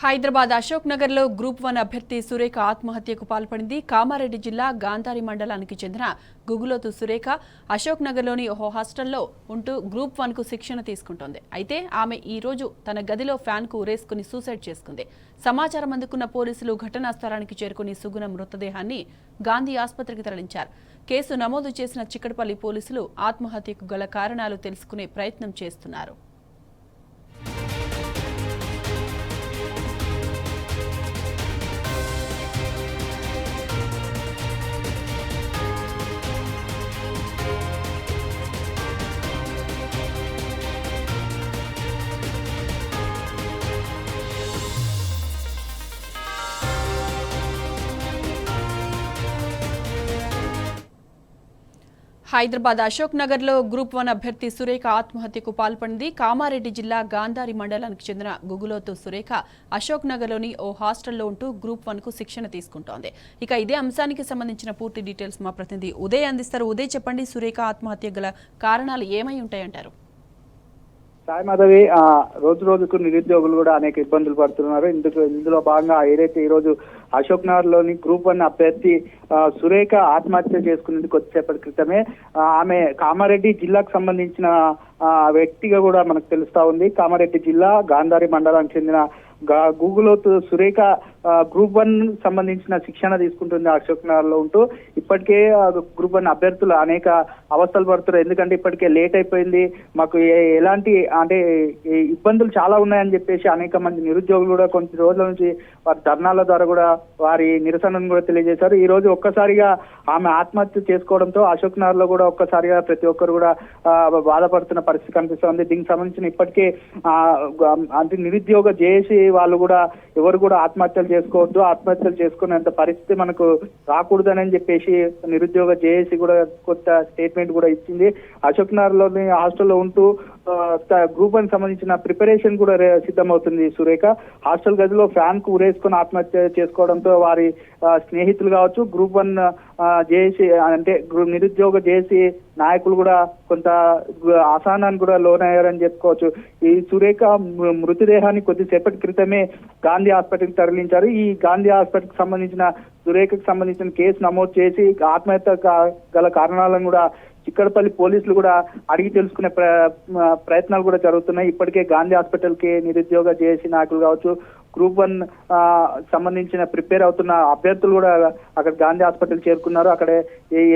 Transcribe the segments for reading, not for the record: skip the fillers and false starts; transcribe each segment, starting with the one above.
హైదరాబాద్ అశోక్ నగర్ లో గ్రూప్ 1 అభ్యర్థి సురేఖ ఆత్మహత్యకు పాల్పడింది. కామారెడ్డి జిల్లా గాంధారి మండలానికి చెందిన గుగులోతు సురేఖ అశోక్ నగర్ లోని ఓ హాస్టల్లో ఉంటూ గ్రూప్ 1 కు శిక్షణ తీసుకుంటోంది. అయితే ఆమె ఈ రోజు తన గదిలో ఫ్యాన్ కు ఉరేసుకుని సూసైడ్ చేసుకుంది. సమాచారం అందుకున్న పోలీసులు ఘటనా స్థలానికి చేరుకుని సుగుణ మృతదేహాన్ని గాంధీ ఆసుపత్రికి తరలించారు. కేసు నమోదు చేసిన చిక్కడపల్లి పోలీసులు ఆత్మహత్యకు గల కారణాలు తెలుసుకునే ప్రయత్నం చేస్తున్నారు. హైదరాబాద్ అశోక్ నగర్ లో గ్రూప్ 1 అభ్యర్థి సురేఖ ఆత్మహత్యకు పాల్పడింది. కామారెడ్డి జిల్లా గాంధారి మండలానికి చెందిన గుగులోతు సురేఖ అశోక్ నగర్ లోని ఓ హాస్టల్లో ఉంటూ గ్రూప్ 1 కు శిక్షణ తీసుకుంటోంది. ఇక ఇదే అంశానికి సంబంధించిన పూర్తి డీటెయిల్స్ మా ప్రతినిధి ఉదయ్ అందిస్తారు. ఉదయ్, చెప్పండి, సురేఖ ఆత్మహత్య గల కారణాలు ఏమై ఉంటాయంటారు? సాయి మాధవి, రోజు రోజుకు నిరుద్యోగులు కూడా అనేక ఇబ్బందులు పడుతున్నారు. ఇందులో భాగంగా ఏదైతే ఈ రోజు అశోక్ నగర్ లోని గ్రూప్ 1 అభ్యర్థి సురేఖ ఆత్మహత్య చేసుకునేందుకు కొద్దిసేపటి క్రితమే ఆమె కామారెడ్డి జిల్లాకు సంబంధించిన వ్యక్తిగా కూడా మనకు తెలుస్తా ఉంది. కామారెడ్డి జిల్లా గాంధారి మండలానికి చెందిన గుగులోతు సురేఖ గ్రూప్ 1 సంబంధించిన శిక్షణ తీసుకుంటుంది అశోక్ నగర్ లో ఉంటూ. ఇప్పటికే గ్రూప్ 1 అభ్యర్థులు అనేక అవస్థలు పడుతున్నారు. ఎందుకంటే ఇప్పటికే లేట్ అయిపోయింది, మాకు ఎలాంటి అంటే ఇబ్బందులు చాలా ఉన్నాయని చెప్పేసి అనేక మంది నిరుద్యోగులు కూడా కొన్ని రోజుల నుంచి వారి ధర్నాల ద్వారా కూడా వారి నిరసనను కూడా తెలియజేశారు. ఈ రోజు ఒక్కసారిగా ఆమె ఆత్మహత్య చేసుకోవడంతో అశోక్ నగర్ లో కూడా ఒక్కసారిగా ప్రతి ఒక్కరు కూడా బాధపడుతున్న పరిస్థితి కనిపిస్తుంది. దీనికి సంబంధించిన ఇప్పటికే అంటే నిరుద్యోగ జేఏసీ వాళ్ళు కూడా ఎవరు కూడా ఆత్మహత్యలు చేసుకోవద్దు, ఆత్మహత్యలు చేసుకునేంత పరిస్థితి మనకు రాకూడదని చెప్పేసి నిరుద్యోగ జేఏసీ కూడా కొత్త స్టేట్మెంట్ కూడా ఇచ్చింది. అశోక్ నగర్ లోని హాస్టల్లో ఉంటూ గ్రూప్ 1 సంబంధించిన ప్రిపరేషన్ కూడా సిద్ధమవుతుంది సురేఖ. హాస్టల్ గదిలో ఫ్యాన్ కు ఉరేసుకుని ఆత్మహత్య చేసుకోవడంతో వారి స్నేహితులు కావచ్చు, గ్రూప్ 1 జేఏసీ అంటే నిరుద్యోగ జేఏసీ నాయకులు కూడా కొంత అసహనానికి కూడా లోనయ్యారని చెప్పుకోవచ్చు. ఈ సురేఖ మృతదేహాన్ని కొద్దిసేపటి క్రితమే గాంధీ హాస్పిటల్కి తరలించారు. ఈ గాంధీ హాస్పిటల్కి సంబంధించిన సురేఖకు సంబంధించిన కేసు నమోదు చేసి ఆత్మహత్య గల కారణాలను కూడా చిక్కడపల్లి పోలీసులు కూడా అడిగి తెలుసుకునే ప్రయత్నాలు కూడా జరుగుతున్నాయి. ఇప్పటికే గాంధీ హాస్పిటల్ కి నిరుద్యోగ జేఏసీ నాయకులు కావచ్చు, గ్రూప్ 1 సంబంధించిన ప్రిపేర్ అవుతున్న అభ్యర్థులు కూడా అక్కడ గాంధీ హాస్పిటల్ చేరుకున్నారు. అక్కడ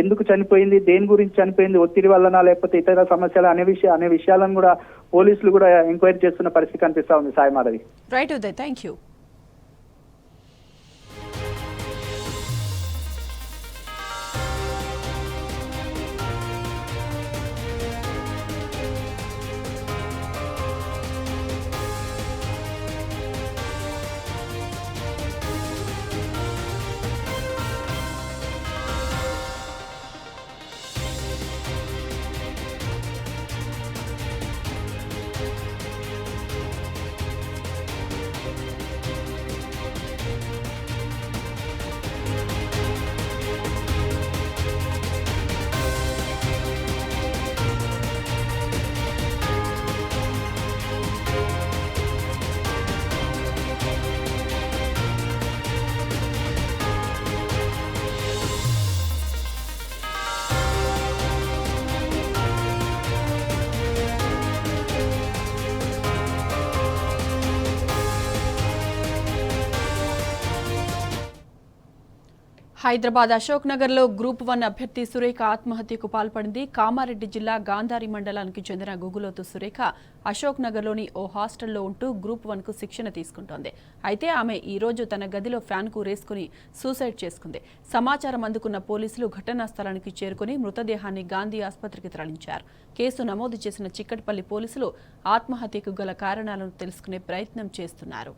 ఎందుకు చనిపోయింది, దేని గురించి చనిపోయింది, ఒత్తిడి వలన లేకపోతే ఇతర సమస్యలు అనే విషయాలను కూడా పోలీసులు కూడా ఎంక్వైరీ చేస్తున్న పరిస్థితి కనిపిస్తా ఉంది. Sai Madhavi. Right Uday, thank you. Hyderabad Ashok Nagar లో గ్రూప్ 1 అభ్యర్థి సురేఖ ఆత్మహత్యకు పాల్పడింది. కామారెడ్డి జిల్లా గాంధారి మండలానికి చెందిన గుగులోతు సురేఖ అశోక్ నగర్ లోని ఓ హాస్టల్లో ఉంటూ గ్రూప్ 1 కు శిక్షణ తీసుకుంటోంది. అయితే ఆమె ఈ రోజు తన గదిలో ఫ్యాన్ కు ఉరేసుకుని సూసైడ్ చేసుకుంది. సమాచారం అందుకున్న పోలీసులు ఘటనా స్థలానికి చేరుకుని మృతదేహాన్ని గాంధీ ఆసుపత్రికి తరలించారు. కేసు నమోదు చేసిన చిక్కడపల్లి పోలీసులు ఆత్మహత్యకు గల కారణాలను తెలుసుకునే ప్రయత్నం చేస్తున్నారు.